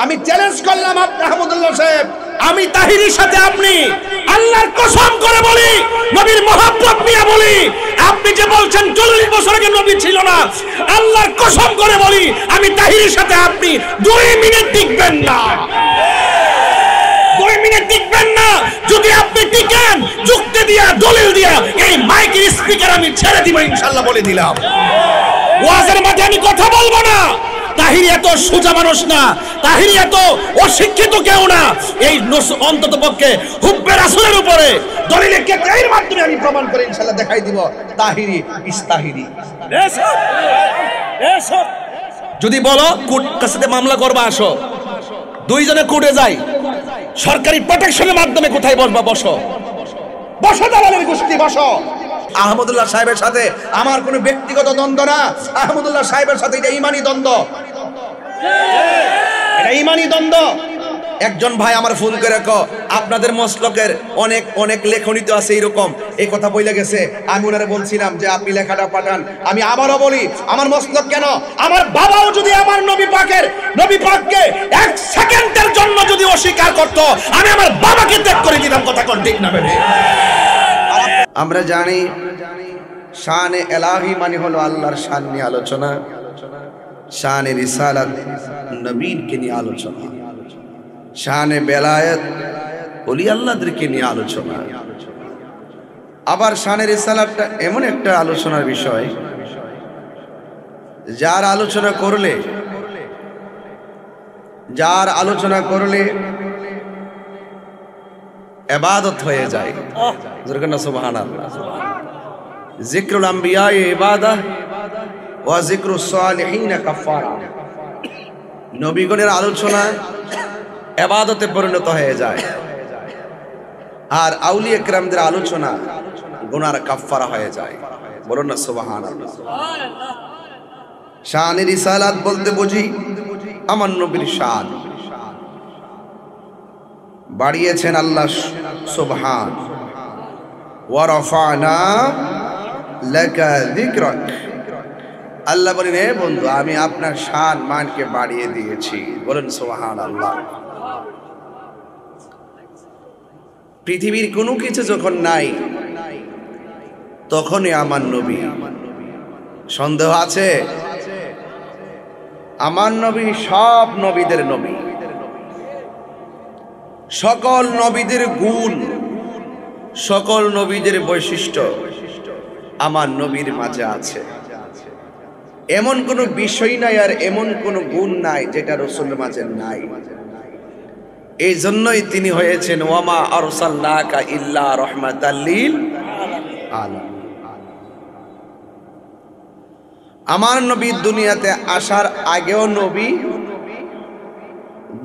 আমি চ্যালেঞ্জ করলাম আহমদুল্লাহ সাহেব, আমি তাহিরির সাথে আপনি আল্লাহর কসম করে বলি, নবীর মহব্বত নিয়ে বলি, আপনি যে বলছেন 40 বছর আগে নবী ছিল না, আল্লাহর কসম করে বলি আমি তাহিরির সাথে আপনি 2 মিনিট টিকবেন না, 2 মিনিট টিকবেন না। যদি আপনি টিকেন, যুক্তি দিয়া দলিল দিয়া এই মাইকের স্পিকার আমি ছেড়ে দিব ইনশাআল্লাহ, বলে দিলাম। ওয়াজের মাঝে আমি কথা বলবো না। তাহিরি এত সোজা মানুষ না, তাহিরি এত অশিক্ষিত কেউ না। এই অন্তত পক্ষে হুব্বে রাসূলের উপরে দলিলের এর মাধ্যমে আমি প্রমাণ করে ইনশাআল্লাহ দেখাই দিব তাহিরি ইস তাহিরি। যদি বলো কোর্ট কাছে মামলা করবা, আসো, 2 জনে কোর্টে যাই, সরকারি প্রোটেকশনের মাধ্যমে কোথায় বসবা, বসো, বসো, দালালের গোষ্ঠী বসো। আহমদুল্লাহ সাহেবের সাথে আমার কোনো ব্যক্তিগত দ্বন্দ্ব না, আহমদুল্লাহ সাহেবের সাথে এটা ইমানি দ্বন্দ্ব, এটা ইমানি দ্বন্দ্ব। একজন ভাই আমার ফোন করে আপনাদের মসলকের অনেক অনেক লেখনীতে আছে এরকম, এই কথা বলে গেছে। আমি ওনারে বলছিলাম যে আপনি লেখাটা পাঠান। আমি আবারও বলি, আমার মসলক কেন, আমার বাবাও যদি আমার নবী পাককে 1 সেকেন্ডের জন্য যদি অস্বীকার করত, আমি আমার বাবাকে ত্যাগ করে দিতাম। কথা কোন ঠিক না বেবে? আমরা জানি শানে এলাহি মানে হলো আল্লাহর শান নিয়ে আলোচনা, শানে রিসালাত নবীকে নিয়ে আলোচনা, শানে বেলায়েত ওলি আল্লাহদেরকে নিয়ে আলোচনা। আবার শানে রিসালাতটা এমন একটা আলোচনার বিষয় যার আলোচনা করলে ইবাদত হয়ে যায়। সুবহানাল্লাহ। যিকরুল আম্বিয়া ইবাদাহ ওয়া যিকরুস সালিহিন কাফারা। নবীগণের আলোচনা ইবাদতে পরিণত হয়ে যায়, আর আউলিয়া কিরামদের আলোচনা গুনার কাফারা হয়ে যায়। বলুন না সুবহানাল্লাহ। শানে রিসালাত বলতে বুঝি আমার নবীর শান বাড়িয়েছেন আল্লাহ সুবহান। ওয়া রাফা'না লাকা যিকরাক। আল্লাহ বলেন, হে বন্ধু, আমি আপনার শান মানকে বাড়িয়ে দিয়েছি। বলেন সুবহানাল্লাহ। পৃথিবীর কোনো কিছু যখন নাই, তখনই আমার নবী। সন্দেহ আছে? আমার নবী সব নবীদের নবী, সকল নবীদের গুণ, সকল নবীদের বৈশিষ্ট্য আমার নবীর মাঝে আছে। এমন কোনো বিষয় নাই আর এমন কোনো গুণ নাই যেটা রাসূলের মাঝে নাই। এই জন্যই তিনি হয়েছেন ওয়ামা আরসালনাকা ইল্লা রাহমাতাল লিল আলামিন। আমার নবী দুনিয়াতে আসার আগেও নবী,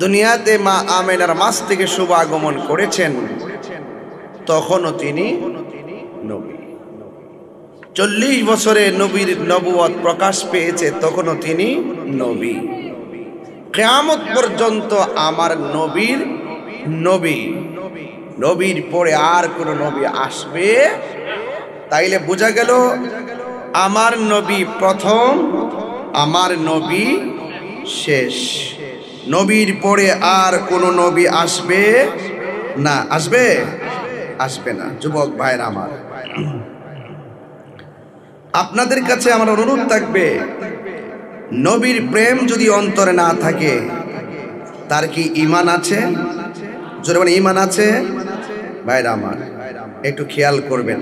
দুনিয়াতে মা আমেনার মাস থেকে শুভ আগমন করেছেন, তখনও তিনি নবী। 40 বছরে নবীর নবুয়ত প্রকাশ পেয়েছে, তখনও তিনি নবী। কিয়ামত পর্যন্ত আমার নবীর নবীর পরে আর কোন নবী আসবে? তাইলে বোঝা গেল আমার নবী প্রথম, আমার নবী শেষ। নবীর পরে আর কোন নবী আসবে না। আসবে না। যুবক ভাইরা আমার, আপনাদের কাছে আমার অনুরোধ থাকবে, নবীর প্রেম যদি অন্তরে না থাকে, তার কি ঈমান আছে? জোরে বলেন, ঈমান আছে? ভাইরা আমার, একটু খেয়াল করবেন।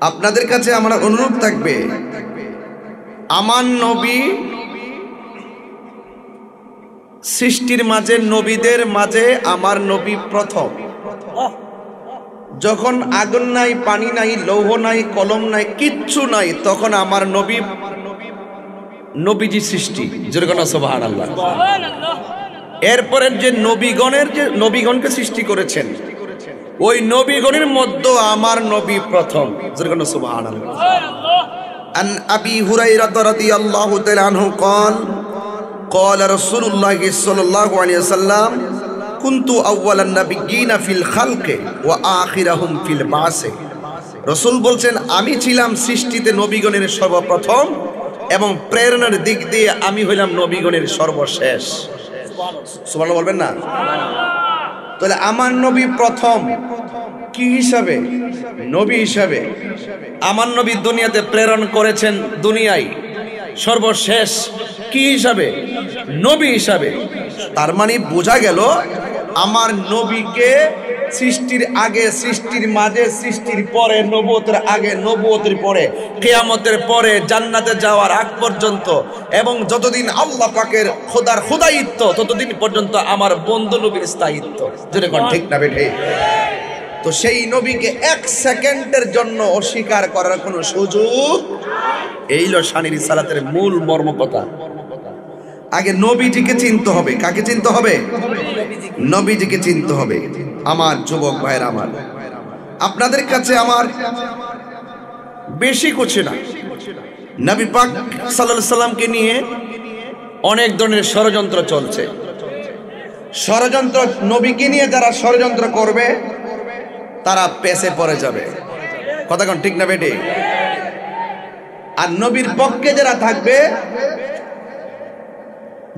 আপনাদের কাছে আমার অনুরোধ থাকবে, আমার নবী সৃষ্টির মাঝে, নবীদের মাঝে আমার নবী প্রথম। যখন আগুন নাই, পানি নাই, লৌহ নাই, কলম নাই, কিচ্ছু নাই, তখন আমার নবীজি সৃষ্টি। যেরকম সুবহানাল্লাহ। এরপরে যে নবীগণকে সৃষ্টি করেছেন, ওই নবীগণের মধ্যে আমার নবী প্রথম। যেরকম সুবহানাল্লাহ। আন আবি হুরায়রা রাদিয়াল্লাহু তাআলা আনহু قال قال رسول الله صلى الله عليه وسلم كنت اول النبيين في الخلق واخرهم في البعث। রাসূল বলছেন, আমি ছিলাম সৃষ্টিতে নবীগণের সর্বপ্রথম এবং প্রেরণার দিক দিয়ে আমি হইলাম নবীগণের সর্বশেষ। সুবহানাল্লাহ বলবেন না? তাহলে আমার নবী প্রথম কি হিসাবে? নবী হিসাবে। আমার নবী দুনিয়াতে প্রেরণ করেছেন, দুনিয়ায় সর্বশেষ কি হিসাবে? নবী হিসাবে। তার মানে বোঝা গেল আমার নবীকে সৃষ্টির আগে, সৃষ্টির মাঝে, সৃষ্টির পরে, নবুয়তের আগে, নবুয়তের পরে, কিয়ামতের পরে, জান্নাতে যাওয়ার আগ পর্যন্ত এবং যতদিন আল্লাহ পাকের খোদার খোদায়িত্ব ততদিন পর্যন্ত আমার বন্ধু নবীর স্থায়িত্ব। যেটা কোন ঠিক না বেঠে? তো সেই নবীকে এক সেকেন্ডের জন্য অস্বীকার করার কোনো সুযোগ। এই হলো শানি রিসালাতের মূল মর্ম কথা। আগে নবীজিকে চিনতে হবে। কাকে চিনতে হবে? নবীজিকে চিনতে হবে। আমার যুবক ভাইরা, আমার আপনাদের কাছে আমার বেশি কিছু না, নবী পাক সাল্লাল্লাহু আলাইহি সাল্লামকে নিয়ে অনেক ধরনের ষড়যন্ত্র চলছে। ষড়যন্ত্র, নবীকে নিয়ে যারা ষড়যন্ত্র করবে তারা পেছে পড়ে যাবে। কথা কোন ঠিক না বেটি? আর নবীর পক্ষে যারা থাকবে,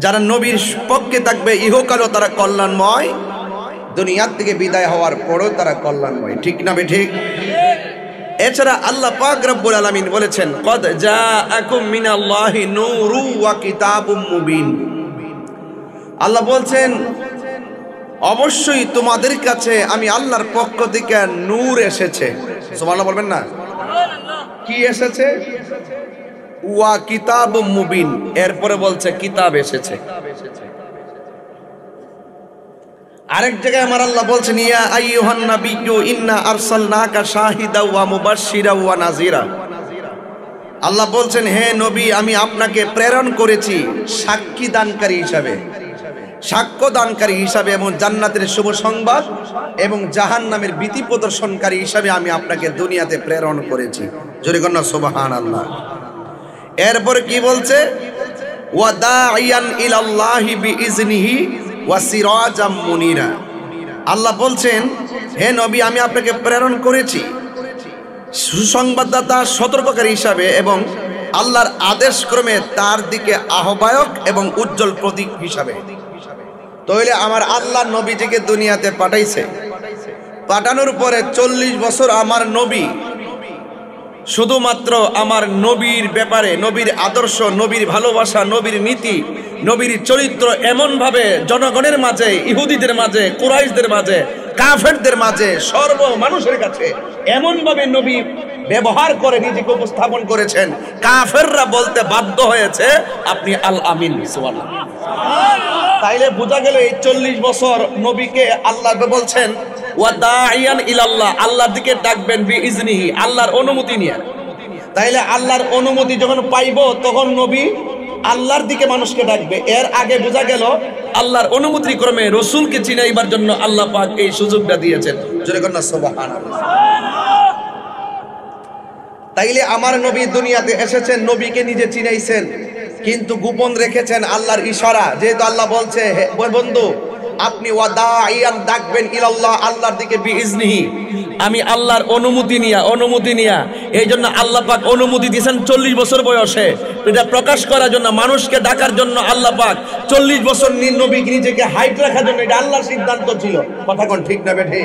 যারা নবীর পক্ষে থাকবে, ইহকালও তারা কল্যাণময়, দুনিয়ার থেকে বিদায় হওয়ার পরও তারা কল্যাণময়। ঠিক না বেঠিক? এছাড়া আল্লাহ পাক রব্বুল আলামিন বলেছেন, কদ জাআকুম মিনাল্লাহি নূরু ওয়া কিতাবুম মুবিন। আল্লাহ বলছেন অবশ্যই তোমাদের কাছে আমি আল্লাহর পক্ষ থেকে নূর এসেছে। সুবহানাল্লাহ বলবেন না? কি এসেছে? ওয়া কিতাবুম মুবিন। এরপরে বলছে কিতাব এসেছে। আরেক জায়গায় আমার আল্লাহ বলছেন, ইয়া আইয়ুহান নাবিয়্যু ইন্না আরসালনাকা শাহিদা ওয়া মুবাশশিরা ওয়া নাযিরা। আল্লাহ বলছেন, হে নবী, আমি আপনাকে প্রেরণ করেছি সাক্ষী দানকারী হিসাবে, সাক্ষ্য দানকারী হিসাবে এবং জান্নাতের শুভ সংবাদ এবং জাহান্নামের ভীতি প্রদর্শনকারী হিসাবে আমি আপনাকে দুনিয়াতে প্রেরণ করেছি। জোরে কন্যা সুবহানাল্লাহ। এরপরে কি বলছে? ওয়া দাঈয়ান ইলাল্লাহি বিইজনিহি ওয়া সিরাজাম মুনিরা। আল্লাহ বলছেন, হে নবী, আমি আপনাকে প্রেরণ করেছি সুসংবাদদাতা, সতর্ককারী হিসাবে এবং আল্লাহর আদেশ ক্রমে তার দিকে আহ্বায়ক এবং উজ্জ্বল প্রতীক হিসাবে। তাহলে আমার আল্লাহ নবীজিকে দুনিয়াতে পাঠাইছে। পাঠানোর পরে 40 বছর আমার নবী শুধুমাত্র আমার নবীর ব্যাপারে, নবীর আদর্শ, নবীর ভালোবাসা, নবীর নীতি, নবীর চরিত্র এমনভাবে জনগণের মাঝে, ইহুদিদের মাঝে, কুরাইশদের মাঝে, কাফেরদের মাঝে, সর্ব মানুষের কাছে এমনভাবে নবী ব্যবহার করে নিজেকে উপস্থাপন করেছেন, কাফেররা বলতে বাধ্য হয়েছে আপনি আল আমিন। সুবহানাল্লাহ। তাইলে বোঝা গেল এই 40 বছর নবীকে আল্লাহ বলছেন ওয়া দাঈয়ান ইলাল্লাহ, আল্লাহর দিকে ডাকবেন বিইজনিহি, আল্লাহর অনুমতি নিয়ে। তাইলে আল্লাহর অনুমতি যখন পাইব তখন নবী আল্লাহর দিকে মানুষকে ডাকবে। এর আগে বোঝা গেল আল্লাহর অনুমতি ক্রমে রাসূলকে চিনাইবার জন্য আল্লাহ পাক এই সুযোগটা দিয়েছেন। জোরে কন্যা সুবহানাল্লাহ। তাইলে আমার নবী দুনিয়াতে এসেছেন, নবীকে নিজে চিনাইছেন, কিন্তু গোপন রেখেছেন আল্লাহর ইশারা। যেহেতু আল্লাহ বলছে, হে বন্ধু, আপনি ওয়া দাঈয়ান ডাকবেন ইলাল্লাহ, আল্লাহর দিকে বিইজনিহি, আমি আল্লাহর অনুমতি নিয়া। এই জন্য আল্লাহ পাক অনুমতি দিয়েছেন 40 বছর বয়সে, এটা প্রকাশ করার জন্য, মানুষকে ডাকার জন্য আল্লাহ পাক 40 বছর নবী নিজেকে হাইট রাখার জন্য, এটা আল্লাহর সিদ্ধান্ত ছিল। কথা কোন ঠিক না বেঠি?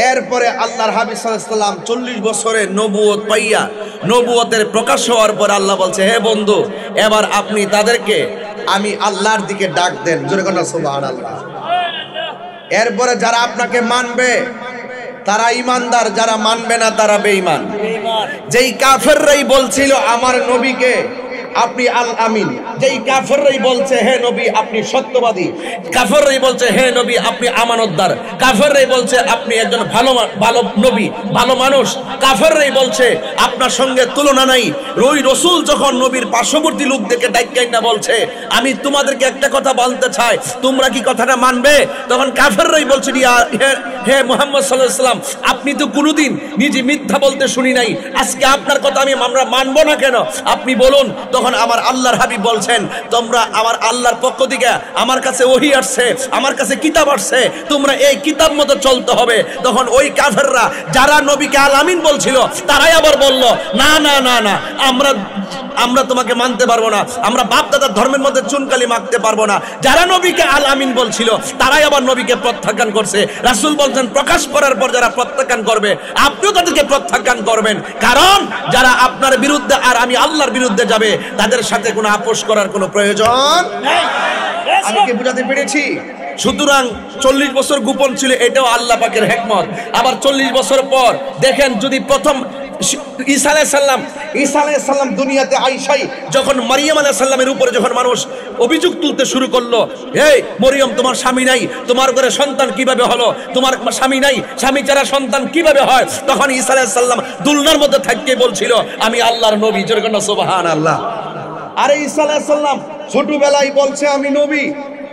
এরপরে আল্লাহর হাবিব সাল্লাল্লাহু আলাইহি সাল্লাম 40 বছরে নবুয়ত পাইয়া, নবুয়তের প্রকাশ হওয়ার পর আল্লাহ বলছে, হে বন্ধু, এবার আপনি তাদেরকে আমি আল্লাহর দিকে ডাক দেন। জোরে কন্যা সুবহানাল্লাহ। এরপরে যারা আপনাকে মানবে তারা ঈমানদার, যারা মানবে না তারা বেঈমান। যেই কাফেররাই বলছিল আমার নবীকে আপনি আল আমিন, যেই কাফেররাই বলছে হে নবী আপনি সত্যবাদী, কাফেররাই বলছে হে নবী আপনি আমানতদার, কাফেররাই বলছে আপনি একজন ভালো নবী, ভালো মানুষ, কাফেররাই বলছে আপনার সঙ্গে তুলনা নাই। ওই রাসূল যখন নবীর পার্শ্ববর্তী লোকদেরকে ডাইক্কাই না বলছে, আমি তোমাদেরকে একটা কথা বলতে চাই, তোমরা কি কথাটা মানবে? তখন কাফেররাই বলছে, হে মুহাম্মদ সাল্লাল্লাহু আলাইহি ওয়াসাল্লাম, আপনি তো কোনোদিন নিজে মিথ্যা বলতে শুনি নাই, আজকে আপনার কথা আমরা মানবো না কেন? আপনি বলুন। তখন আমার আল্লাহর হাবিব বলছেন, তোমরা আমার আল্লাহর পক্ষ থেকে আমার কাছে ওহী আসছে, আমার কাছে কিতাব আসছে, তোমরা এই কিতাব মতো চলতে হবে। তখন ওই কাফেররা যারা নবীকে আল আমিন বলছিল তারাই আবার বলল, না না না না, আমরা তোমাকে মানতে পারবো না, আমরা বাপ দাদার ধর্মের মধ্যে চুনকালি মাখতে পারবো না। যারা নবীকে আল আমিন বলছিল তারাই আবার নবীকে প্রত্যাখ্যান করছে। রাসূল বলছেন, প্রকাশ করার পর যারা প্রত্যাখ্যান করবে আপনিও তাদেরকে প্রত্যাখ্যান করবেন, কারণ যারা আপনার বিরুদ্ধে আর আমি আল্লাহর বিরুদ্ধে যাবে তাদের সাথে কোনো আপোষ করার কোনো প্রয়োজন নেই। আমি কি বুঝাতে পেরেছি? সুতরাং 40 বছর গোপন ছিল, এটাও আল্লাহ পাকের হিকমত। আবার 40 বছর পর দেখেন, যদি প্রথম ঈসা আলাইহিস সালাম দুনিয়াতে আইসাই যখন মারিয়াম আলাইহিস সালামের উপরে যখন মানুষ অভিযোগ তুলতে শুরু করলো, এই মরিয়ম তোমার স্বামী নাই, তোমার ঘরে সন্তান কিভাবে হলো, তোমার স্বামী নাই, স্বামী ছাড়া সন্তান কিভাবে হয়, তখন ঈসা আলাইহিস সালাম দুলনার মধ্যে থাকতে বলছিল, আমি আল্লাহর নবী। জোরে বলেন সুবহানাল্লাহ। আরে ঈসা আলাইহিস সালাম ছোটবেলায় বলছে আমি নবী,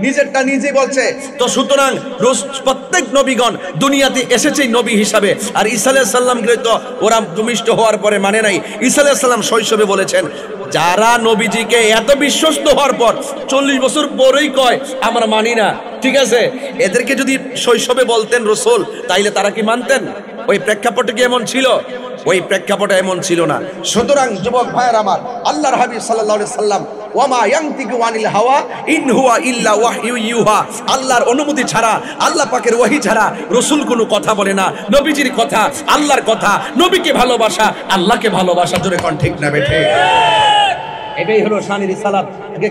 নিজেরটা নিজে বলছে। তো সুতরাং প্রত্যেক নবীগণ দুনিয়াতে এসেছে নবী হিসাবে। আর ঈসা আলাইহিস সালামকে তো ওরা ভূমিষ্ঠ হওয়ার পরে মানে নাই। ঈসা আলাইহিস সালাম শৈশবে বলেছেন, যারা নবীজিকে এত বিশ্বস্ত হওয়ার পর 40 বছর পরেই কয় আমরা মানি না, ঠিক আছে, এদেরকে যদি শৈশবে বলতেন রাসূল, তাইলে তারা কি মানতেন? ওই প্রেক্ষাপটে কি এমন ছিল? ওই প্রেক্ষাপটে এমন ছিল না। সুতরাং যুবক ভাইয়ের আমার, আল্লাহর হাবিব সাল্লাল্লাহু আলাইহি সাল্লাম, ওয়ামা ইয়ানতিকু আনিল হাওয়া ইন হুয়া ইল্লা ওয়াহয়ু ইউহা, আল্লাহর অনুমতি ছাড়া, আল্লাহ পাকের ওহী ছাড়া রাসূল কোনো কথা বলে না। নবীজির কথা আল্লাহর কথা, নবীকে ভালোবাসা আল্লাহকে ভালোবাসা। জোরে কোন ঠিক না বেঠে? এটাই হলো শানে রিসালাত।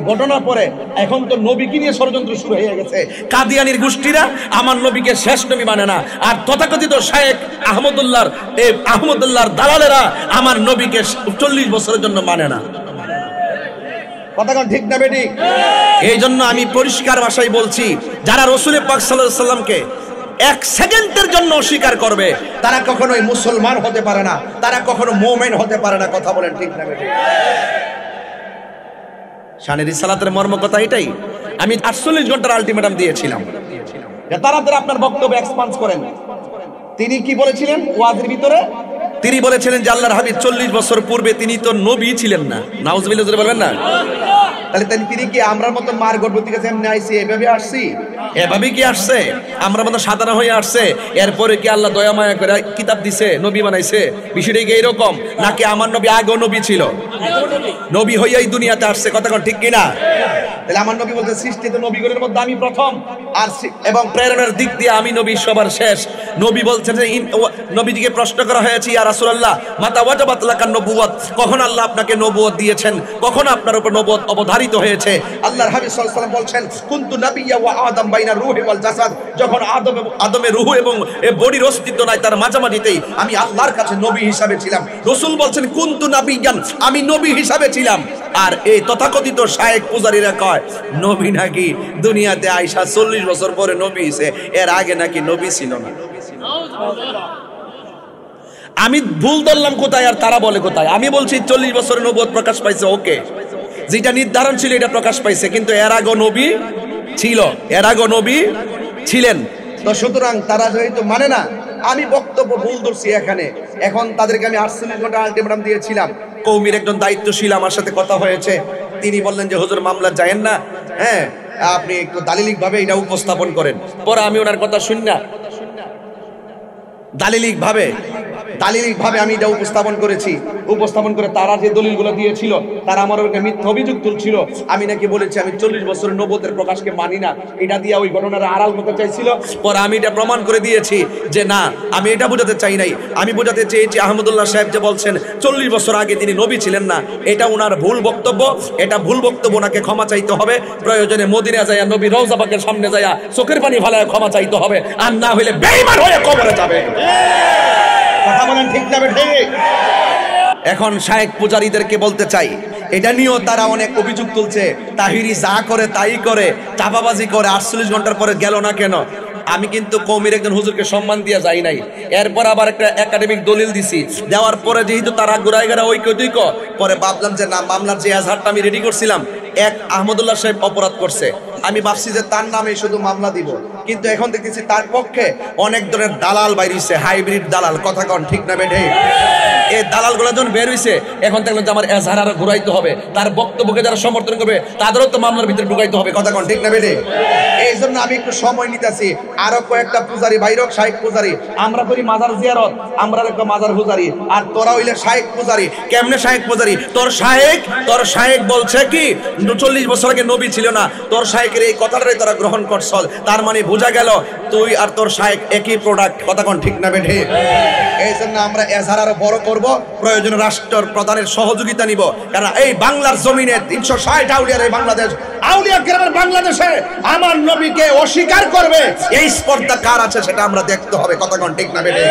ঘটনা পরে এখন তো নবীকে নিয়ে ষড়যন্ত্র শুরু হয়ে গেছে। কাদিয়ানির গোষ্ঠীরা আমার নবীকে শেষ নবী মানে না, আর তথাকথিত শায়েখ আহমদুল্লাহর দালালেরা আমার নবীকে 40 বছরের জন্য মানে না। কথা কোন ঠিক না বেটি? এই জন্য আমি পরিষ্কার ভাষায় বলছি, যারা রাসূল পাক সাল্লাল্লাহু আলাইহি সাল্লামকে 1 সেকেন্ডের জন্য অস্বীকার করবে তারা কখনোই মুসলমান হতে পারে না, তারা কখনো মুমিন হতে পারে না। কথা বলেন ঠিক না বেটি? শানে রিসালাতের মর্ম কথা এটাই। আমি 48 ঘন্টার আলটিমেটাম দিয়েছিলাম, তাড়াতাড়ি আপনার বক্তব্য এক্সপান্স করেন। তিনি কি বলেছিলেন ওয়াজের ভিতরে? তিনি বলেছিলেন যে আল্লাহর হাবিব 40 বছর পূর্বে তিনি তো নবী ছিলেন না। নাউজুবিল্লাহ জোরে বলবেন না? তাহলে তিনি কি আমরার মতো মার গর্ভবতী কাছে এমনি আইছি, এভাবে আসছি? এভাবে কি আসছে? আমরা মতো সাধারণ হয়ে আসছে? এরপরে কি আল্লাহ দয়া মায়া করে কিতাব দিছে, নবী বানাইছে? বিষয়টা কি এরকম নাকি আমার নবী আগেও নবী ছিল, নবী হইয়াই দুনিয়াতে আসছে? কথা কোন ঠিক কিনা? তাহলে আমার নবী বলতে সৃষ্টিত নবীগণের মধ্যে আমি প্রথম, আর এবং প্রেরণার দিক দিয়ে আমি নবী সবার শেষ। নবী বলছেন যে নবীজিকে প্রশ্ন করা হয়েছে, ইয়া রাসূলুল্লাহ মাতা ওয়াজাবাত লাকান নবুওয়াত, কখন আল্লাহ আপনাকে নবুয়ত দিয়েছেন, কখন আপনার উপর নবুয়ত অবধারিত হয়েছে? আল্লাহর হাবিব সাল্লাল্লাহু আলাইহি ওয়াসাল্লাম বলছেন, কুনতু নাবিয়্যা ওয়া আদম বাইনা রূহি ওয়াল জাসাদ, যখন আদমের রূহ এবং বডির অস্তিত্ব নাই তার মাঝামাঝিতেই আমি আল্লাহর কাছে নবী হিসাবে ছিলাম। রাসূল বলছেন কুনতু নাবিয়্যান, আমি নবী হিসাবে ছিলাম। আর এই তথাকথিত শায়েখ পূজারীরা কয় নবী নাকি দুনিয়াতে আয়েশা 40 বছর পরে নবী হইছে, এর আগে নাকি নবী ছিল না। আমি ভুল ধরলাম কোথায় আর তারা বলে কোথায়? আমি বলছি 40 বছরে নবুয়ত প্রকাশ পাইছে, ওকে, যেটা নির্ধারণ ছিল এটা প্রকাশ পাইছে, কিন্তু এর আগে নবী ছিল, এর আগে নবী ছিলেন। তো সুতরাং তারা যেহেতু মানে না, আমি বক্তব্য ভুল ধরছি এখানে। এখন তাদেরকে আমি 48 ঘন্টা আলটিমেটাম দিয়েছিলাম। কওমির একজন দায়িত্বশীল আমার সাথে কথা হয়েছে, তিনি বললেন যে হুজুর মামলা যায়েন না, হ্যাঁ আপনি একটু দালিলিক ভাবে এটা উপস্থাপন করেন। পরে আমি ওনার কথা শুনি না, দালিলিক ভাবে আমি এটা উপস্থাপন করেছি। উপস্থাপন করে তারা যে দলিলগুলো দিয়েছিল, তারা আমার উপরে মিথ্যা অভিযোগ তুলছিল। আমি নাকি বলেছি আমি 40 বছরের নবুয়তের প্রকাশকে মানি না, এটা দিয়ে ওই ঘটনার আড়াল করতে চাইছিল। পরে আমি এটা প্রমাণ করে দিয়েছি যে না, আমি এটা বোঝাতে চাই নাই। আমি বোঝাতে চেয়েছি আহমদুল্লাহ সাহেব যে বলছেন 40 বছর আগে তিনি নবী ছিলেন না, এটা ওনার ভুল বক্তব্য। এটা ভুল বক্তব্য, ওনাকে ক্ষমা চাইতে হবে। প্রয়োজনে মদিনা যায়া নবী রওজা পাকের সামনে যায়া চোখের পানি ফেলায় ক্ষমা চাইতে হবে, আর না হইলে বেঈমান হয়ে কবরে যাবে। কথা বলেন ঠিক না ঠিক? এখন শায়েখ পূজারীদেরকে বলতে চাই, এটা নিয়েও তারা অনেক অভিযোগ তুলছে। তাহিরি যা করে তাই করে, চাপাবাজি করে, 48 ঘন্টার পরে গেল না কেন? আমি কিন্তু কওমির একজন হুজুরকে সম্মান দিয়ে যাই নাই। এরপর আবার একটা একাডেমিক দলিল দিছি, দেওয়ার পরে যেহেতু তারা ঘুরায় গেরা ঐক্য, পরে ভাবলাম যে না, মামলার যে এজাহারটা আমি রেডি করছিলাম, এক আহমদুল্লাহ সাহেব অপরাধ করছে, আমি ভাবছি যে তার নামে শুধু মামলা দিব, কিন্তু এখন দেখতেছি তার পক্ষে অনেক ধরনের দালাল বাইরেছে, হাইব্রিড দালাল। কথা কন ঠিক না বেঠে? এই দালালগুলো যখন বের হইছে, এখন দেখলেন যে আমার এজাহার আরো ঘুরাইতে হবে, তার বক্তব্যকে যারা সমর্থন করবে তাদেরও তো মামলার ভিতরে ঢুকাইতে হবে। কথা কন ঠিক না বেঠে? এই জন্য আমি একটু সময় নিতেছি। আরো কয়েকটা পূজারি বাইরক, শাইখ পূজারি, আমরা করি মাজার জিয়ারত, আমরা একটা মাজার পূজারি, আর তোরা হইলে শাইখ পূজারি। কেমনে শাইখ পূজারি? তোর শাইখ বলছে কি 40 বছর আগে নবী ছিল না, তোর শাইখের এই কথাটাই তোরা গ্রহণ করছ, তার মানে বোঝা গেল তুই আর তোর শাইখ একই প্রোডাক্ট। কথা কন ঠিক না বেঠে? এই জন্য আমরা এজাহার আরো বড় করব, প্রয়োজনে রাষ্ট্র প্রধানের সহযোগিতা নিব, কারণ এই বাংলার জমিনে 360 আউলিয়ার এই বাংলাদেশ, আউলিয়া কেরামের বাংলাদেশে আমার নবীকে অস্বীকার করবে, এই স্পর্ধা কার আছে সেটা আমরা দেখতে হবে। কথা কন ঠিক না বেঠে?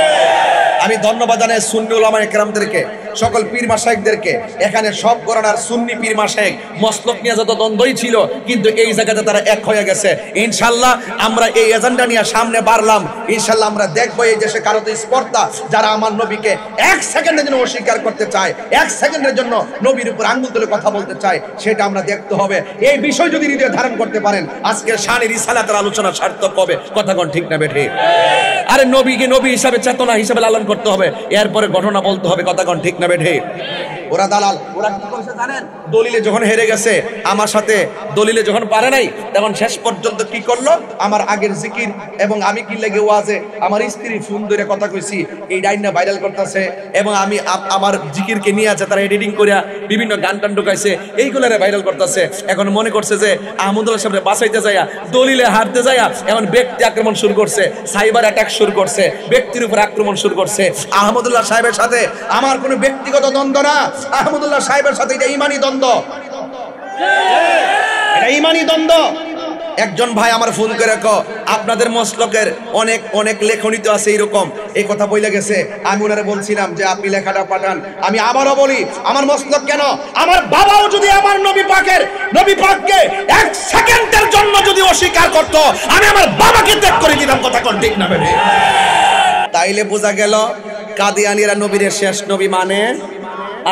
আমি ধন্যবাদ জানাই সুন্নি উলামায়ে কেরামদেরকে, সকল পীর মাশায়েখদেরকে। এখানে সব ঘরানার সুন্নি পীর মাশায়েখ মসলক নিয়ে যত দ্বন্দ্বই ছিল, কিন্তু এই জায়গাতে তারা এক হয়ে গেছে। ইনশাআল্লাহ আমরা এই এজেন্ডা নিয়ে সামনে বাড়লাম। ইনশাআল্লাহ আমরা দেখবো এই দেশে কারো তো স্পর্ধা, যারা আমার নবীকে 1 সেকেন্ডের জন্য অস্বীকার করতে চায়, 1 সেকেন্ডের জন্য নবীর উপর আঙ্গুল তুলে কথা বলতে চায়, সেটা আমরা দেখতে হবে। এই বিষয় যদি হৃদয়ে ধারণ করতে পারেন, আজকে শানে রিসালাতের আলোচনা সার্থক হবে। কথা কোন ঠিক না বেঠে? আরে নবীকে নবী হিসাবে, চেতনা হিসাবে লালন করতে হবে, এরপরে ঘটনা বলতে হবে। কথা কোন ঠিক না বেঠে? ওরা দালাল, ওরা কি করেছে জানেন? দলিলে যখন হেরে গেছে আমার সাথে, দলিলে যখন পারে নাই, তখন শেষ পর্যন্ত কি করলো, আমার আগের জিকির এবং আমি কি লেগে ওয়াজে আমার স্ত্রী ফোন ধরে কথা কইছি, এই ডাইনা ভাইরাল করতেছে, এবং আমি আমার জিকিরকে নিয়ে আছে তারা এডিটিং করিয়া বিভিন্ন গান টান ঢুকাইছে, এইগুলারে ভাইরাল করতেছে। এখন মনে করছে যে আহমদুল্লাহ সাহেবরে বাঁচাইতে যাইয়া, দলিলে হারতে যাইয়া এখন ব্যক্তি আক্রমণ শুরু করছে, সাইবার অ্যাটাক শুরু করছে, ব্যক্তির উপর আক্রমণ শুরু করছে। আহমদুল্লাহ সাহেবের সাথে আমার কোনো ব্যক্তিগত দ্বন্দ্ব না, আহমদুল্লাহ সাহেবের সাথে এটা ইমানি দ্বন্দ্ব, এটা ইমানি দ্বন্দ্ব। একজন ভাই আমার ফোন করে আপনাদের মসলকের অনেক অনেক লেখনীতে আছে এইরকম, এই কথা বলে গেছে। আমি ওনারে বলছিলাম যে আপনি লেখাটা পাঠান। আমি আবারও বলি, আমার মসলক কেন, আমার বাবাও যদি আমার নবী পাককে 1 সেকেন্ডের জন্য যদি অস্বীকার করত, আমি আমার বাবাকে ত্যাগ করে দিতাম। কথা কোন ঠিক না বেঠে? তাইলে বোঝা গেল কাদিয়ানীরা নবীর শেষ নবী মানে,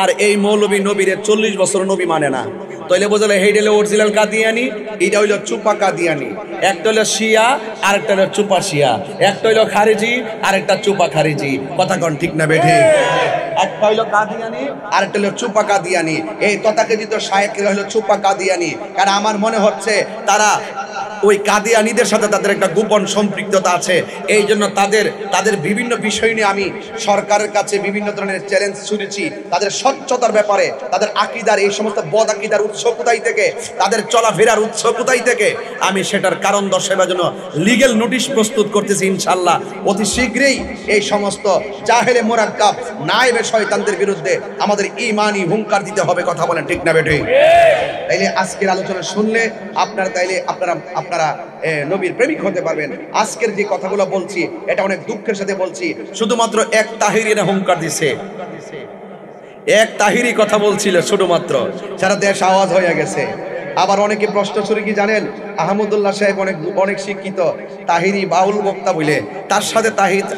আর এই মৌলবী নবীর 40 বছর নবী মানে না। তাইলে বোঝালে হেইটা হলো অরিজিনাল কাদিয়ানী, এটা হইলো চুপা কাদিয়ানী। একটা হইলো শিয়া, আরেকটা হইলো চুপা শিয়া। একটা হইলো খারিজি, আরেকটা চুপা খারিজি। কথা কোন ঠিক না বেঠে? একটা হইলো কাদিয়ানী, আরেকটা হইলো চুপা কাদিয়ানী। এই তথাকথিত শায়েখরা হইলো চুপা কাদিয়ানী। কারণ আমার মনে হচ্ছে তারা ওই কাদিয়ানীদের সাথে তাদের একটা গোপন সম্পৃক্ততা আছে। এই জন্য তাদের বিভিন্ন বিষয় নিয়ে আমি সরকারের কাছে বিভিন্ন ধরনের চ্যালেঞ্জ শুনেছি। তাদের স্বচ্ছতার ব্যাপারে, তাদের আকীদার এই সমস্ত বদ আকীদার উৎস কোথায় থেকে, তাদের চলাফেরার উৎস কোথায় থেকে, আমি সেটার কারণ দর্শাবার জন্য লিগ্যাল নোটিশ প্রস্তুত করতেছি। ইনশাআল্লাহ অতি শীঘ্রই এই সমস্ত জাহেলে মুরাক্কাব নায়েবে শয়তানদের বিরুদ্ধে আমাদের ঈমানি হুঙ্কার দিতে হবে। কথা বলেন ঠিক না বেঠে? তাইলে আজকের আলোচনা শুনলে আপনারা নবীর প্রেমিক হতে পারবেন। আজকের যে কথাগুলো বলছি এটা অনেক দুঃখের সাথে বলছি, শুধুমাত্র এক তাহিরি না হুঙ্কার দিছে, এক তাহিরি কথা বলছিল শুধুমাত্র, সারা দেশ আওয়াজ হয়ে গেছে। আবার অনেকে প্রশ্ন শুরু কি জানেন, আহমদুল্লাহ সাহেব অনেক শিক্ষিত, তাহিরি বাউল বক্তা বলে, তার সাথে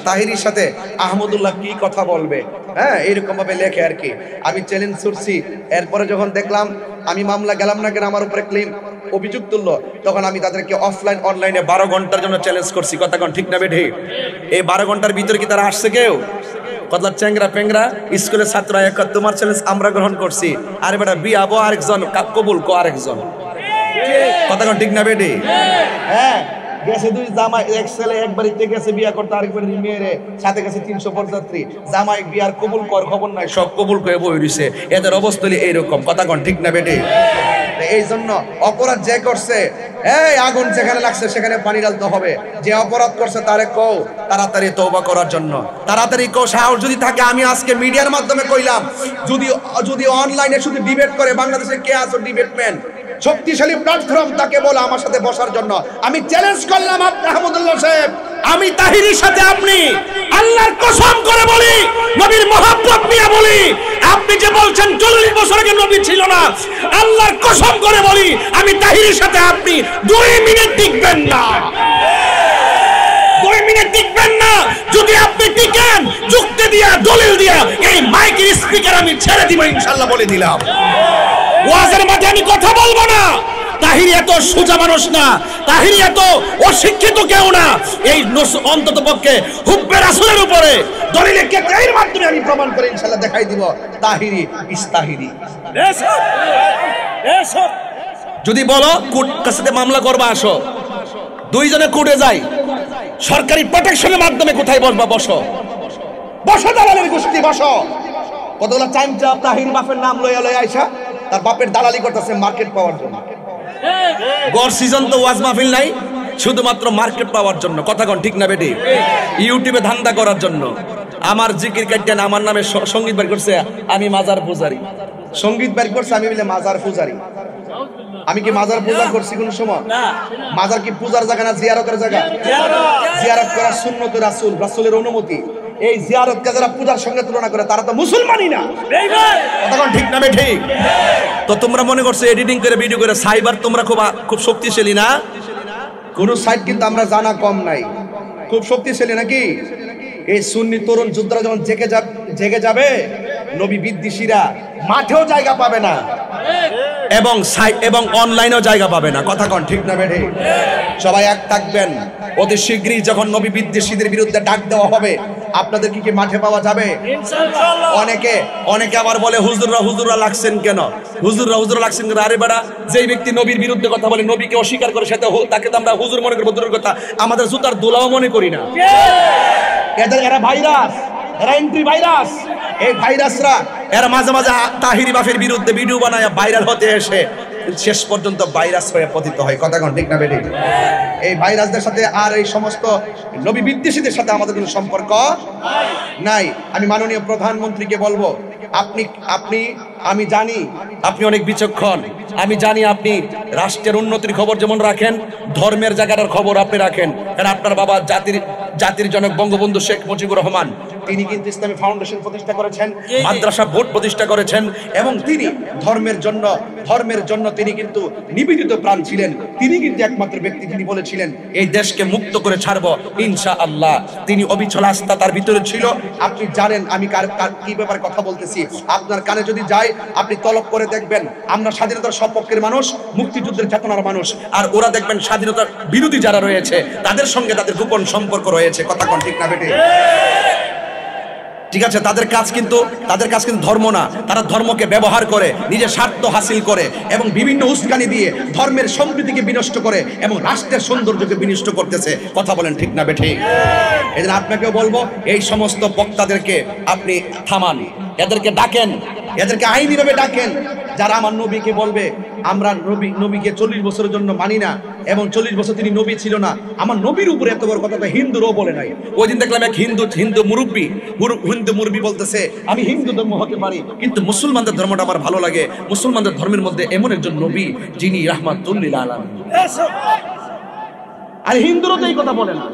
তাহিরির সাথে আহমদুল্লাহ কি কথা বলবে? হ্যাঁ, এরকম ভাবে লেখে আর কি। আমি চ্যালেঞ্জ ছুড়ছি, এরপরে যখন দেখলাম আমি মামলা গেলাম না কেন, আমার উপরে ক্লেম অভিযোগ তুললো, তখন আমি তাদেরকে অফলাইন অনলাইনে 12 ঘন্টার জন্য চ্যালেঞ্জ করছি। কথা কোন ঠিক না বেঠে? এই 12 ঘন্টার ভিতরে কি তারা আসছে কেউ? কতলা চ্যাংরা পেংরা স্কুলের ছাত্র এক, তোমার চ্যালেঞ্জ আমরা গ্রহণ করছি, আরে বেটা বিয়াবো আরেকজন, কবুল কো আরেকজন। কথা কোন ঠিক না বেঠে? হ্যাঁ, গেছে 2 জামাই, এক ছেলে এক বাড়িতে গেছে বিয়া করতে, আরেক বাড়ির মেয়েরে সাথে গেছে 300 বরযাত্রী, জামাই বিয়ার কবুল কর খবর নাই, সব কবুল করে বই রইছে। এদের অবস্থা এইরকম। কথা কোন ঠিক না বেঠে? এই জন্য অপরাধ যে করছে, এই আগুন যেখানে লাগছে সেখানে পানি ঢালতে হবে। যে অপরাধ করছে তারে কও তাড়াতাড়ি তওবা করার জন্য, তাড়াতাড়ি কও। সাহস যদি থাকে, আমি আজকে মিডিয়ার মাধ্যমে কইলাম, যদি অনলাইনে শুধু ডিবেট করে, বাংলাদেশে কে আছে ডিবেটম্যান, শক্তিশালী প্ল্যাটফর্ম, তাকে বলে আমার সাথে বসার জন্য। আমি চ্যালেঞ্জ করলাম আহমদুল্লাহ সাহেব, আমি তাহিরির সাথে আপনি, আল্লাহর কসম করে বলি, নবীর মহব্বত নিয়ে বলি, আপনি যে বলছেন 40 বছর আগে নবী ছিল না, আল্লাহর কসম করে বলি, আমি তাহিরির সাথে আপনি 2 মিনিট টিকবেন না, 2 মিনিট টিকবেন না। যদি আপনি টিকেন, যুক্তি দিয়া দলিল দিয়া এই মাইকের স্পিকার আমি ছেড়ে দিব ইনশাআল্লাহ, বলে দিলাম। ওয়াজের মাঝে আমি কথা বলবো না। তাহিরি তাহিরি এত সোজা মানুষ না, তাহিরি এত অশিক্ষিত কেউ না। এই অন্তত পক্ষে হুব্বে রাসূলের উপরে দলিলে কেতাইয়ের মাধ্যমে আমি প্রমাণ করে ইনশাআল্লাহ দেখাই দিব তাহিরি ইস্তাহিরি। যদি বলো কোর্ট কাছে মামলা করবা, আসো, দুইজনে কোর্টে যাই, সরকারি প্রোটেকশনের মাধ্যমে কোথায় বসবা, বসো বসো, দালালের গোষ্ঠী বসো। কতগুলো টাইম চাপ তাহির বাপের নাম লইয়া লইয়া আইসা তার বাপের দালালি করতেছে মার্কেট পাওয়ার জন্য। গড় সিজন তো ওয়াজ মাহফিল নাই, শুধুমাত্র মার্কেট পাওয়ার জন্য। কথা কোন ঠিক না বেটি? ইউটিউবে ধান্দা করার জন্য। আমার জিকির কাটতেন, আমার নামে সঙ্গীত বের করছে, আমি মাজার পূজারি। সঙ্গীত বের করছে, আমি বলে মাজার পূজারি। আমি কি মাজার পূজা করছি কোন সময়? মাজার কি পূজার জায়গা না জিয়ারতের জায়গা? জিয়ারত করা সুন্নত রাসূল, রাসূলের অনুমতি। এই জিয়ারতকে যারা পূজার সঙ্গে তুলনা করে তারা তো মুসলমানই না। তখন ঠিক না ঠিক? তো তোমরা মনে করছো এডিটিং করে ভিডিও করে সাইবার তোমরা খুব শক্তিশালী না? কোন সাইট কিন্তু আমরা জানা কম নাই, খুব শক্তিশালী নাকি? এই সুন্নি তরুণ যোদ্ধারা যখন জেগে যাবে, নবী বিদ্বেষীরা মাঠেও জায়গা পাবে না এবং অনলাইনেও জায়গা পাবে না। কথা কন ঠিক না বেঠে? সবাই এক থাকবেন। অতি শীঘ্রই যখন নবী বিদ্বেষীদের বিরুদ্ধে ডাক দেওয়া হবে, আপনাদের কি মাঠে পাওয়া যাবে? অনেকে আবার বলে হুজুররা লাগছেন কেন? হুজুররা লাগছেন কেন? আরে বেড়া, যেই ব্যক্তি নবীর বিরুদ্ধে কথা বলে, নবীকে অস্বীকার করে, তাকে তো আমরা হুজুর মনে করবো, দূরের কথা আমাদের জুতার দোলাও মনে করি না। এরা ভাইরাস, এরা এন্ট্রি ভাইরাস। এই ভাইরাসরা এরা মাঝে মাঝে তাহিরি বাফের বিরুদ্ধে ভিডিও বানায় ভাইরাল হতে এসে শেষ পর্যন্ত ভাইরাস হয়ে পতিত হয়। কথা কোন ঠিক না বেঠিক? এই ভাইরাসদের সাথে আর এই সমস্ত নবী বিদ্বেষীদের সাথে আমাদের কোনো সম্পর্ক নাই। আমি মাননীয় প্রধানমন্ত্রীকে বলবো, আমি জানি আপনি অনেক বিচক্ষণ, আমি জানি আপনি রাষ্ট্রের উন্নতির খবর যেমন রাখেন, ধর্মের জায়গাটার খবর আপনি রাখেন। কারণ আপনার বাবা জাতির জনক বঙ্গবন্ধু শেখ মুজিবুর রহমান, তিনি কিন্তু ইসলামী ফাউন্ডেশন প্রতিষ্ঠা করেছেন, মাদ্রাসা বোর্ড প্রতিষ্ঠা করেছেন, এবং তিনি ধর্মের জন্য তিনি কিন্তু নিবেদিত প্রাণ ছিলেন। তিনি কিন্তু একমাত্র ব্যক্তি যিনি বলেছিলেন এই দেশকে মুক্ত করে ছাড়বো ইনশাআল্লাহ। তিনি অবিচল আস্থা তার ভিতরে ছিল। আপনি জানেন আমি কি ব্যাপারে কথা বলতেছি। আপনার কানে যদি যায় আপনি তলব করে দেখবেন, আমরা স্বাধীনতার সপক্ষের মানুষ, মুক্তিযুদ্ধের চেতনার মানুষ, আর ওরা দেখবেন স্বাধীনতার বিরোধী যারা রয়েছে তাদের সঙ্গে তাদের গোপন সম্পর্ক রয়েছে। কথা কোন ঠিক না বেটে? ঠিক আছে, তাদের কাজ কিন্তু ধর্ম না। তারা ধর্মকে ব্যবহার করে নিজের স্বার্থ হাসিল করে এবং বিভিন্ন উস্কানি দিয়ে ধর্মের সম্প্রীতিকে বিনষ্ট করে এবং রাষ্ট্রের সৌন্দর্যকে বিনষ্ট করতেছে। কথা বলেন ঠিক না বেঠিক? এজন্য আপনাকেও বলবো, এই সমস্ত বক্তাদেরকে আপনি থামান, এদেরকে ডাকেন, এদেরকে আইনিভাবে ডাকেন। যারা আমার নবীকে বলবে আমরা নবীকে 40 বছরের জন্য মানি না এবং 40 বছর তিনি নবী ছিল না, আমার নবীর উপরে এত বড় কথা তো হিন্দুরও বলে নাই। ওই দিন দেখলাম এক হিন্দু মুরব্বী বলতেছে আমি হিন্দু ধর্ম হতে পারি, কিন্তু মুসলমানদের ধর্মটা আমার ভালো লাগে। মুসলমানদের ধর্মের মধ্যে এমন একজন নবী যিনি রাহমাতুল লিল আলামিন। আর হিন্দুরও তো এই কথা বলে না,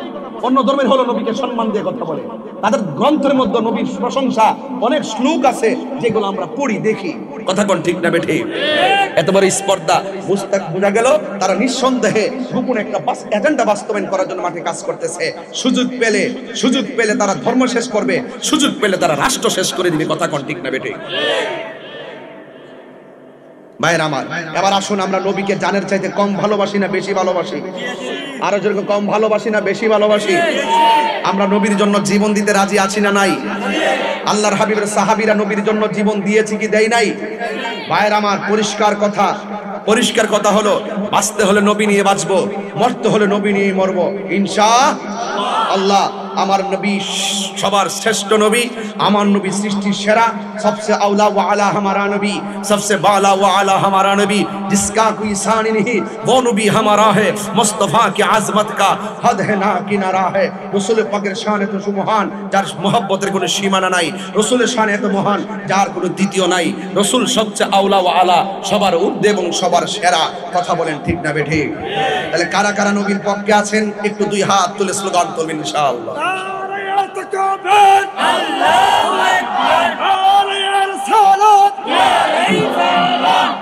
অন্য ধর্মের হলো নবীকে সম্মান দিয়ে কথা বলে। তাদের গ্রন্থের মধ্যে নবীর প্রশংসা অনেক শ্লোক আছে যেগুলো আমরা পড়ি দেখি। কথা কোন ঠিক না বেঠি? এত বড় স্পর্ধা বোঝা গেল তারা নিঃসন্দেহে গোপন একটা এজেন্ডা বাস্তবায়ন করার জন্য মাঠে কাজ করতেছে। সুযোগ পেলে তারা ধর্ম শেষ করবে, সুযোগ পেলে তারা রাষ্ট্র শেষ করে দিবে। কথা কোন ঠিক না বেঠি? ভাইয়ের আমার, এবার আসুন আমরা নবীকে জানের চাইতে কম ভালোবাসি না বেশি ভালোবাসি? আরো যেরকম কম ভালোবাসি না বেশি ভালোবাসি? আমরা নবীর জন্য জীবন দিতে রাজি আছি না নাই? আল্লাহর হাবিবের সাহাবীরা নবীর জন্য জীবন দিয়েছে কি দেয় নাই? ভাইয়ের আমার, পরিষ্কার কথা হলো বাঁচতে হলে নবী নিয়ে বাঁচবো, মরতে হলে নবী নিয়ে মরবো ইনশাআল্লাহ। আমার নবী সবার শ্রেষ্ঠ নবী, আমার নবী সৃষ্টির সেরা, सबसे औला व आला हमारा नबी, सबसे बाला व आला हमारा नबी, जिसका कोई सानी नहीं वो नबी हमारा है, मुस्तफा की आजमत का हद है ना किनारा है। रसूल पाकेর শান এত সুমহান যার মহব্বতের কোনো সীমানা নাই, রসুলের শান এত মহান যার কোনো দ্বিতীয় নাই। রসুল সবচেয়ে আওলা ও আলা, সবার ঊর্ধ্বে এবং সবার সেরা। কথা বলেন ঠিক না বেঠিক? তাহলে কারা কারা নবীর পক্ষে আছেন একটু দুই হাত তুলে স্লোগান তুলবেন ইনশাআল্লাহ। আল্লাহু আকবার, আলা রাসূলুল্লাহ, ইয়া রাসূলুল্লাহ,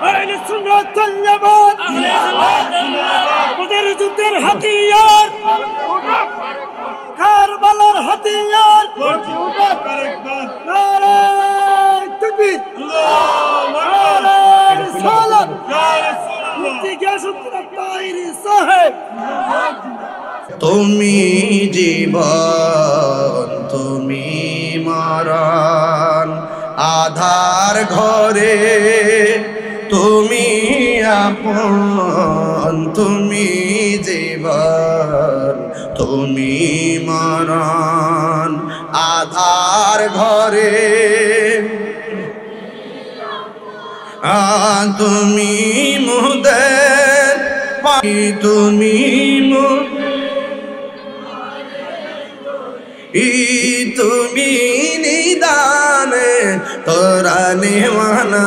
আহলে সুন্নাত ওয়াল জামাত, বদর যুদ্ধের হাতিয়ার, কারবালার হাতিয়ার, নারে তাকবীর, আল্লাহু আকবার, ইয়া রাসূলুল্লাহ, তুমি জীবন তুমি মরণ, আধার ঘরে তুমি আপন, তুমি জীবন তুমি মরণ, আধার ঘরে তুমি মোদের তুমি তুমি নিদানে তোরা নেওয়ানা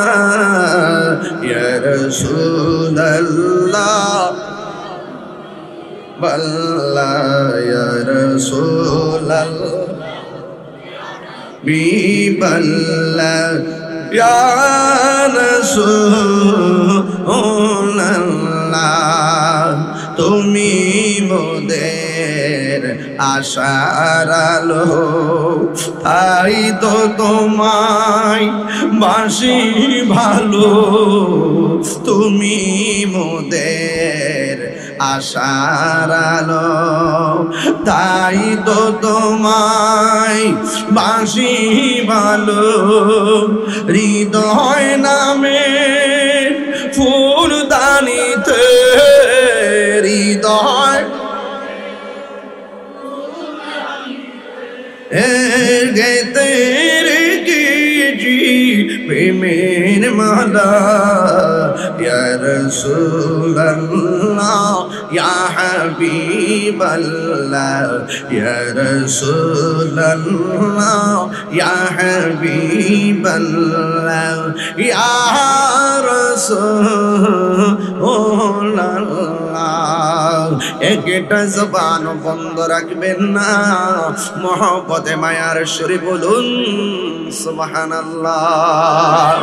ইয়া রাসূলুল্লাহ বল্লা ইয়া রাসূলুল্লাহ বিবল্লা ইয়া রাসূলুল্লাহ তুমি মোদের আশার আলো, তাই তো তোমায় বাসি ভালো, তুমি মোদের আশার আলো, তাই তো তোমায় বাসি ভালো, হৃদয় নামে ফুলদানিতে হৃদয় গেতে রেখেছি প্রেমের মালা ইয়া রাসূলুল্লাহ ইয়া হাবিবাল্লাহ ইয়া রাসূলুল্লাহ ইয়া হাবিবাল্লাহ ইয়া রাসূলুল্লাহ। একটা জবান বন্ধ রাখবেন না, মহব্বতে মায়ার সুরে বলুন সুবহানাল্লাহ।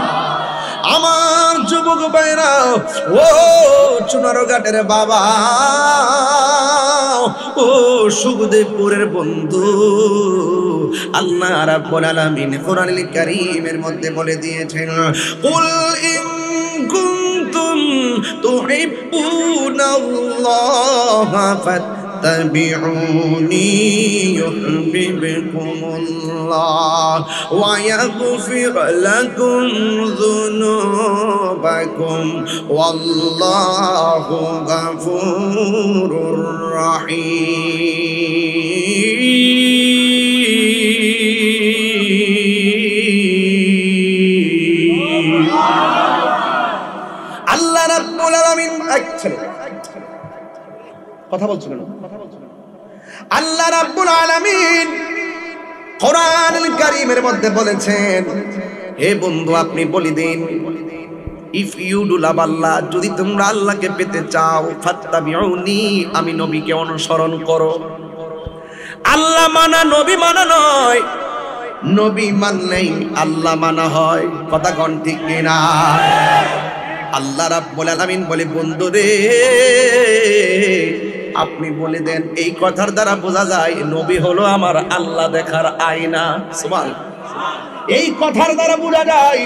আমার যুবক ভাইরা, ও চুনারঘাটের বাবা, ও সুখদেবপুরের বন্ধু, আল্লাহ রাব্বুল আলামিন কোরআনুল কারীমের মধ্যে বলে দিয়েছেন, কুল ইন কুনতুম তুহিব্বুনাল্লাহ ফাত্তাবিউনি ইউহিব্বুকুমুল্লাহ ওয়া ইয়াগফির লাকুম যুনুবাকুম ওয়াল্লাহু গফুরুর রহিম। আল্লাহ রাব্বুল আলামিন কথা বলছো কেন? আল্লাহ রাব্বুল আলামিন কোরআনুল কারীমের মধ্যে বলেছেন, হে বন্ধু আপনি বলে দিন, ইফ ইউ ডু লাভ আল্লাহ, যদি তোমরা আল্লাহকে পেতে চাও, ফাত্তাবিউনি, আমি নবীকে অনুসরণ করো। আল্লাহ মানা নবী মানা নয়, নবী মানলেই আল্লাহ মানা হয়। কথা কোন ঠিক কিনা? আল্লাহ রাব্বুল আলামিন বলে, বন্ধু রে আপনি বলে দেন, এই কথার দ্বারা বোঝা যায় নবী হলো আমার আল্লাহ দেখার আয়না। সুবহানাল্লাহ। এই কথার দ্বারা বোঝা যায়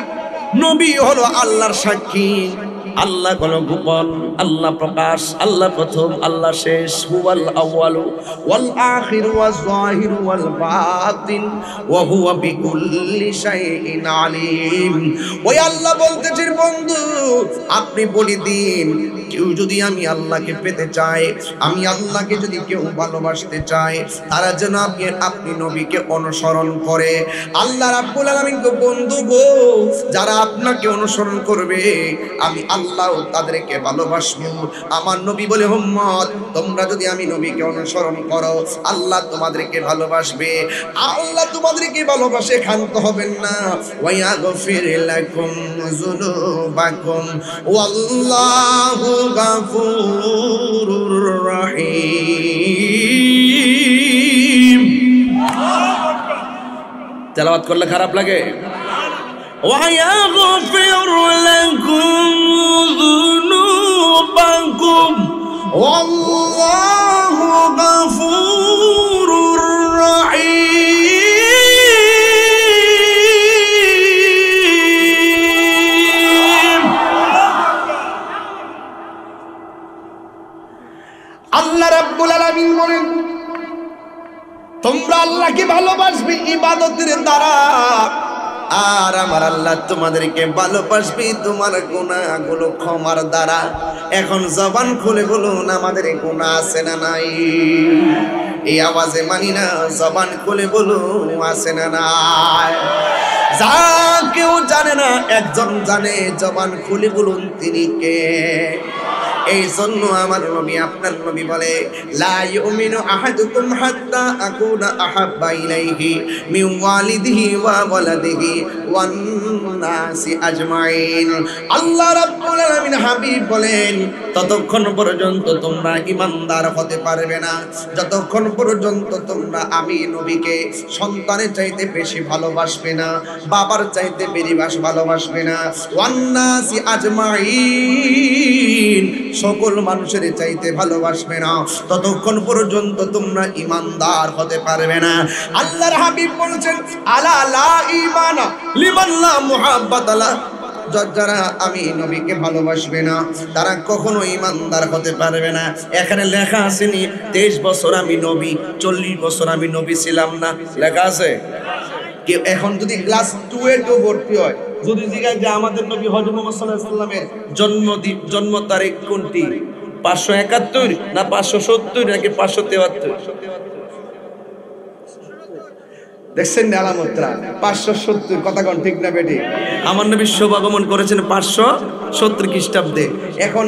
নবী হলো আল্লাহর সাক্ষী। আল্লাহ হলো গোপন, আল্লাহ প্রকাশ, আল্লাহ প্রথম, আল্লাহ শেষ। হুয়াল আউয়ালু ওয়াল আখিরু ওয়াজ যাহিরু ওয়াল বাতিন ওয়া হুয়া বিকুল্লি শাইইন আলিম। ওই আল্লাহ বলতেছেন, বন্ধু আপনি বলে দিন, কেউ যদি আমি আল্লাহকে পেতে চায়, আমি আল্লাহকে যদি কেউ ভালোবাসতে চায়, তারা যেন আপনি নবীকে অনুসরণ করে। আল্লাহ রাব্বুল আলামিন তো বন্ধু গো, যারা আপনাকে অনুসরণ করবে আমি আল্লাহ তাদেরকে ভালোবাসবো। আমার নবী বলে, উম্মত তোমরা যদি আমি নবীকে অনুসরণ করো, আল্লাহ তোমাদেরকে ভালোবাসবে। আল্লাহ তোমাদেরকে ভালোবাসে ক্ষান্ত হবেন না। ওয়া ইয়াগফির লাকুম যুনুবাকুম ওয়াল্লাহু গফুরুর রহিম। তেলাওয়াত করলে খারাপ লাগে? ويغفر لكم ذنوبكم والله غفور رحيم। আল্লাহ রাব্বুল আলামিন বলেন তোমরা আল্লাহকে ভালোবাসবে ইবাদতের দ্বারা, আর আমার আল্লাহ তোমাদেরকে ভালোবাসবে তোমার গুনাহগুলো ক্ষমার দ্বারা। এখন জবান খুলে বলুন আমাদের গুনাহ আছে না নাই? এই আওয়াজে মানি না, জবান খুলে বলুন আছে না নাই? যা কেউ জানে না একজন জানে, জবান খুলে বলুন তিনি কে? এই জন্য আমার নবী আপনার নবী বলে লা ইউমিনু আহাদুকুম হাত্তা আকুনা আহাব্বা ইলাইহি মিন ওয়ালিদিহি ওয়া ওয়ালাদিহি ওয়ান নাসি আজমাইন। আল্লাহ রাব্বুল আলামিন হাবিব বলেন ততক্ষণ পর্যন্ত তোমরা ঈমানদার হতে পারবে না যতক্ষণ পর্যন্ত তোমরা আমি নবীকে সন্তানের চাইতে বেশি ভালোবাসবে না, বাবার চাইতে বেশি ভালোবাসবে না, ওয়ান নাসি আজমাইন সকল মানুষের চাইতে ভালোবাসবে না, ততক্ষণ পর্যন্ত তোমরা ঈমানদার হতে পারবে না। আল্লাহর হাবিব বলেছেন আলা লা ঈমানা লিমান লা মুহাব্বাতা লা, যারা আমি নবীকে ভালোবাসবে না তারা কখনো ঈমানদার হতে পারবে না। এখানে লেখা আসেনি 23 বছর আমি নবী, 40 বছর আমি নবী ছিলাম না, লেখা আছে? কেউ এখন যদি ক্লাস 2 এ কেউ ভর্তি হয়, যদি জিজ্ঞাসা যে আমাদের নবী হযরত মুহাম্মদ সাল্লাল্লাহু আলাইহি সাল্লামের জন্ম তারিখ কোনটি, 571 না 570 নাকি 573? দেখছেন না আলামতরা 570, কথা কোন ঠিক না বেটি? আমার নবী শুভাগমন করেছেন 570 খ্রিস্টাব্দে। এখন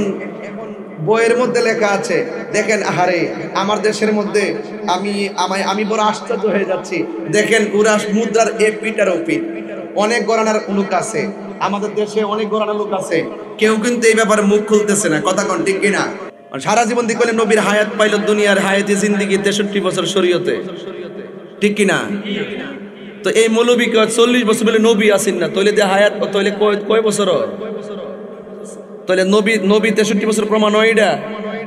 বইয়ের মধ্যে লেখা আছে, দেখেন আহারে আমার দেশের মধ্যে আমি বড় আশ্চর্য হয়ে যাচ্ছি। দেখেন পুরা মুদ্রার এ পিটার ওপিট অনেক গণনার লোক আছে, আমাদের দেশে অনেক গণনার লোক আছে, কেউ কিন্তু এই ব্যাপারে মুখ খুলতেছে না, কথা কোন ঠিক কিনা? সারা জীবন দিয়ে কইলে নবীর হায়াত পাইল দুনিয়ার হায়াতে জিন্দেগি 63 বছর শরীয়তে, ঠিক কিনা? তো এই মৌলবী 40 বছর বলে নবী আসেন না, তইলে যে হায়াত তইলে কয় বছর? তাহলে নবী 63 বছর প্রমাণ হয় এটা?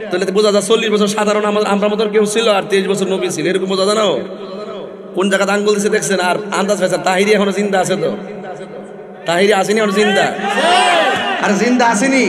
তাহলে বোঝা যায় 40 বছর সাধারণ আমরা মতো কেউ ছিল আর 23 বছর নবী ছিল, এরকম বোঝা যায় না? কোন জায়গাতে আঙ্গুল দিচ্ছে দেখছেন? আর আন্দাজ পাইছে তাহিরি এখনো জিন্দা আছে, তো তাহিরি আসেনি এখন জিন্দা? আর জিন্দা আসেনি?